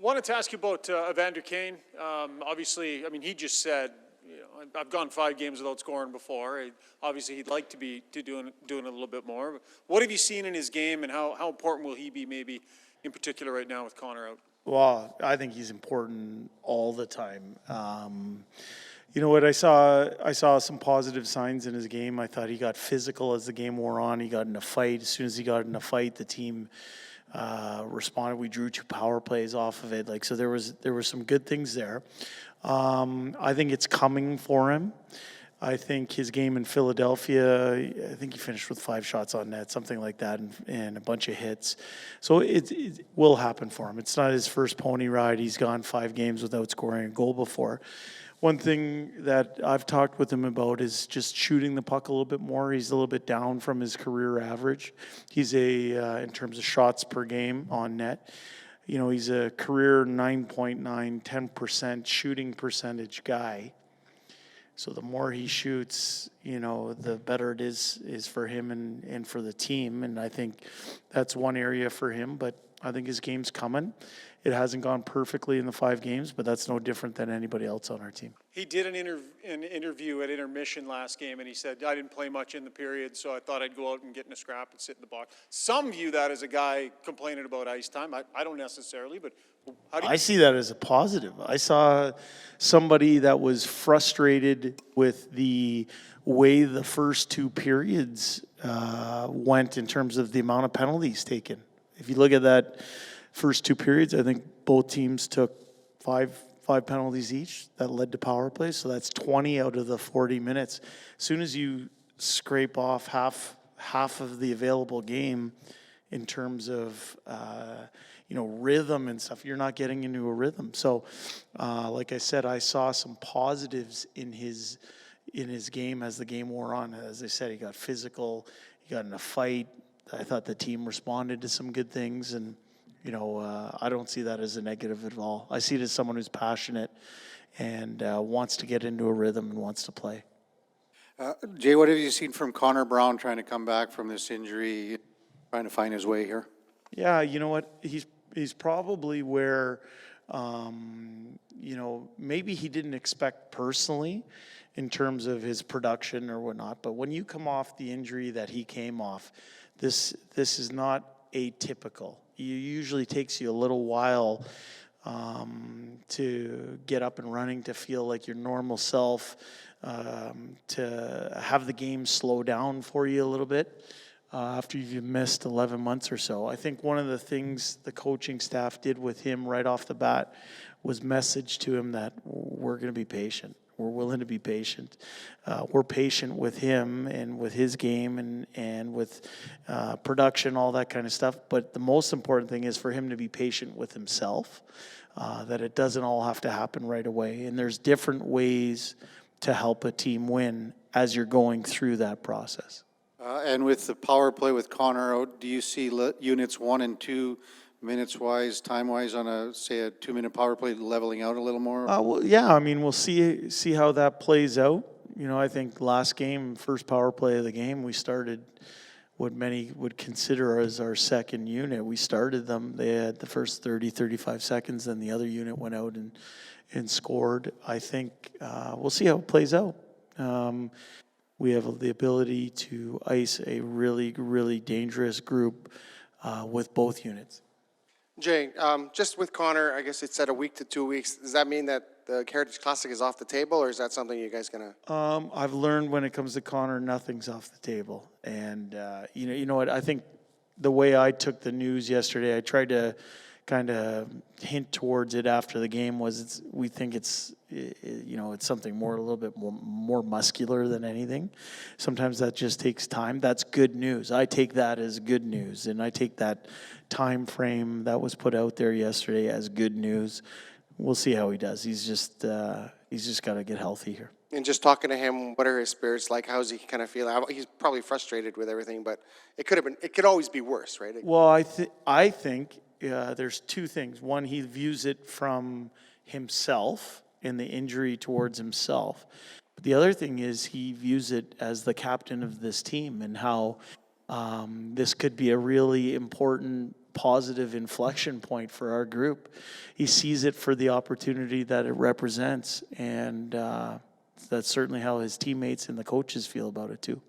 Wanted to ask you about Evander Kane. Obviously, I mean, he just said, I've gone 5 games without scoring before. Obviously, he'd like to be doing a little bit more. What have you seen in his game, and how important will he be, maybe in particular right now with Connor out? Well, I think he's important all the time. You know what? I saw some positive signs in his game. I thought he got physical as the game wore on. He got in a fight. As soon as he got in a fight, the team responded. We drew 2 power plays off of it. So there was some good things there. I think it's coming for him. I think his game in Philadelphia, I think he finished with 5 shots on net, something like that, and a bunch of hits. So it will happen for him. It's not his first pony ride. He's gone 5 games without scoring a goal before. One thing that I've talked with him about is just shooting the puck a little bit more. He's a little bit down from his career average. He's in terms of shots per game on net, he's a career 9.9, 10% shooting percentage guy. So the more he shoots, the better it is for him and for the team. And I think that's one area for him. But I think his game's coming. It hasn't gone perfectly in the 5 games, but that's no different than anybody else on our team. He did an interview at intermission last game, and he said, I didn't play much in the period, so I thought I'd go out and get in a scrap and sit in the box. Some view that as a guy complaining about ice time. I don't necessarily, but how do you... I see that as a positive. I saw somebody that was frustrated with the way the first 2 periods went in terms of the amount of penalties taken. If you look at that first 2 periods, I think both teams took five penalties each that led to power play. So that's 20 out of the 40 minutes. As soon as you scrape off half of the available game in terms of rhythm and stuff, you're not getting into a rhythm. So like I said, I saw some positives in his game as the game wore on. As I said, he got physical, he got in a fight. I thought the team responded to some good things, and I don't see that as a negative at all. I see it as someone who's passionate and wants to get into a rhythm and wants to play. Jay, what have you seen from Connor Brown trying to come back from this injury, trying to find his way here? Yeah, you know what? He's probably where, maybe he didn't expect personally in terms of his production or whatnot. But when you come off the injury that he came off, this is not atypical. It usually takes you a little while to get up and running, to feel like your normal self, to have the game slow down for you a little bit after you've missed 11 months or so. I think one of the things the coaching staff did with him right off the bat was message to him that we're going to be patient. We're willing to be patient. We're patient with him and with his game and with production, all that kind of stuff. But the most important thing is for him to be patient with himself, that it doesn't all have to happen right away. And there's different ways to help a team win as you're going through that process. And with the power play with Connor out, do you see units 1 and 2 minutes-wise, time-wise, on a 2-minute power play leveling out a little more? Well, yeah, I mean, we'll see how that plays out. I think last game, first power play of the game, we started what many would consider as our second unit. We started them. They had the first 30, 35 seconds, then the other unit went out and scored. I think we'll see how it plays out. We have the ability to ice a really, really dangerous group with both units. Jay, just with Connor, I guess it's at a week to 2 weeks. Does that mean that the Heritage Classic is off the table, or is that something you guys gonna? I've learned when it comes to Connor, nothing's off the table. And you know what? I think the way I took the news yesterday, I tried to kind of hint towards it after the game. We think it's something a little bit more muscular than anything. Sometimes that just takes time. That's good news. I take that as good news, and I take that time frame that was put out there yesterday as good news. We'll see how he does. He's just got to get healthy here. And just talking to him, what are his spirits like? How's he kind of feeling? He's probably frustrated with everything, but it could always be worse, right? Well, I think there's 2 things. One, he views it from himself and the injury towards himself. But the other thing is he views it as the captain of this team and how this could be a really important positive inflection point for our group. He sees it for the opportunity that it represents, and that's certainly how his teammates and the coaches feel about it too.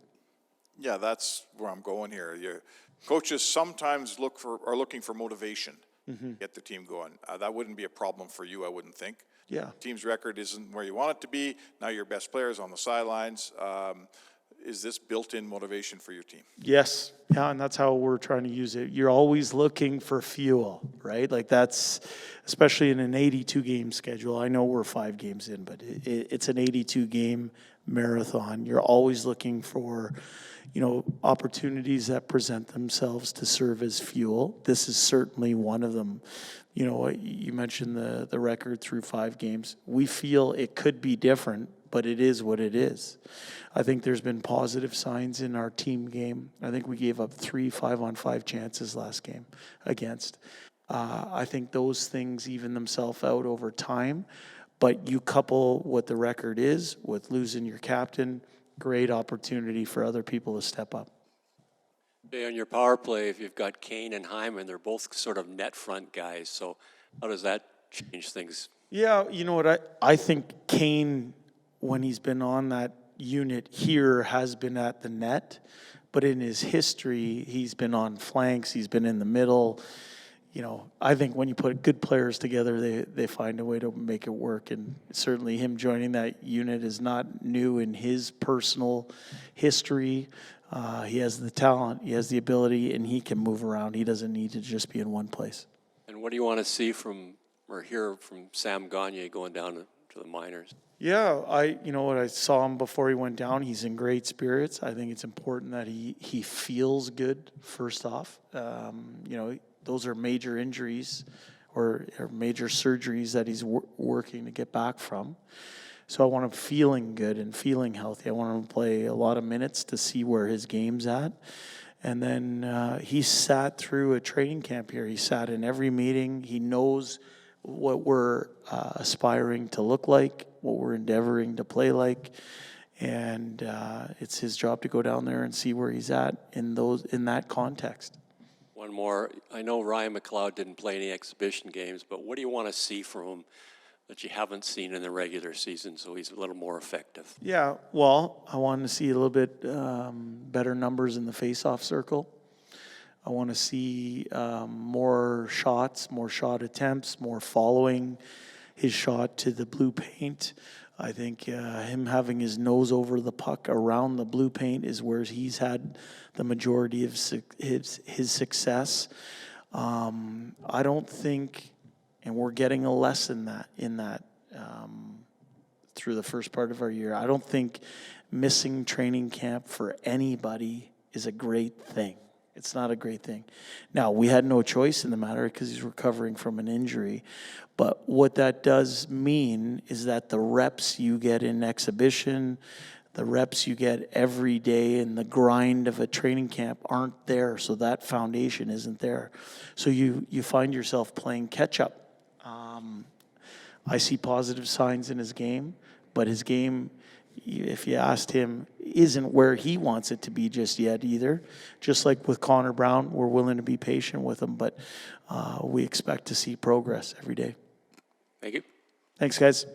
Yeah, that's where I'm going here. Coaches sometimes are looking for motivation to get the team going. That wouldn't be a problem for you, I wouldn't think. Yeah. Team's record isn't where you want it to be. Now your best players on the sidelines. Is this built-in motivation for your team? Yes. Yeah, and that's how we're trying to use it. You're always looking for fuel, right? Like that's, especially in an 82-game schedule. I know we're 5 games in, but it's an 82-game marathon. You're always looking for, opportunities that present themselves to serve as fuel. This is certainly one of them. You mentioned the record through 5 games. We feel it could be different, but it is what it is. I think there's been positive signs in our team game. I think we gave up 3 5-on-5 chances last game against. I think those things even themselves out over time, but you couple what the record is with losing your captain, great opportunity for other people to step up. On your power play, if you've got Kane and Hyman, they're both sort of net front guys. So how does that change things? Yeah, you know what? I think Kane, when he's been on that unit here, has been at the net. But in his history, he's been on flanks. He's been in the middle. I think when you put good players together, they find a way to make it work. And certainly him joining that unit is not new in his personal history. He has the talent, he has the ability, and he can move around. He doesn't need to just be in one place. And what do you want to see or hear from Sam Gagner going down to the minors? Yeah, I saw him before he went down. He's in great spirits. I think it's important that he feels good, first off. Those are major injuries or major surgeries that he's working to get back from. So I want him feeling good and feeling healthy. I want him to play a lot of minutes to see where his game's at. And then he sat through a training camp here. He sat in every meeting. He knows what we're aspiring to look like, what we're endeavoring to play like. And it's his job to go down there and see where he's at in that context. One more. I know Ryan McLeod didn't play any exhibition games, but what do you want to see from him that you haven't seen in the regular season so he's a little more effective? Yeah, well, I want to see a little bit better numbers in the face-off circle. I want to see more shots, more shot attempts, more following his shot to the blue paint. I think him having his nose over the puck around the blue paint is where he's had the majority of his success. I don't think, and we're getting a lesson in that through the first part of our year, I don't think missing training camp for anybody is a great thing. It's not a great thing. Now, we had no choice in the matter because he's recovering from an injury. But what that does mean is that the reps you get in exhibition, the reps you get every day in the grind of a training camp aren't there. So that foundation isn't there. So you find yourself playing catch up. I see positive signs in his game, but his game, if you asked him, isn't where he wants it to be just yet either. Just like with Connor Brown, we're willing to be patient with him, but we expect to see progress every day. Thank you. Thanks, guys.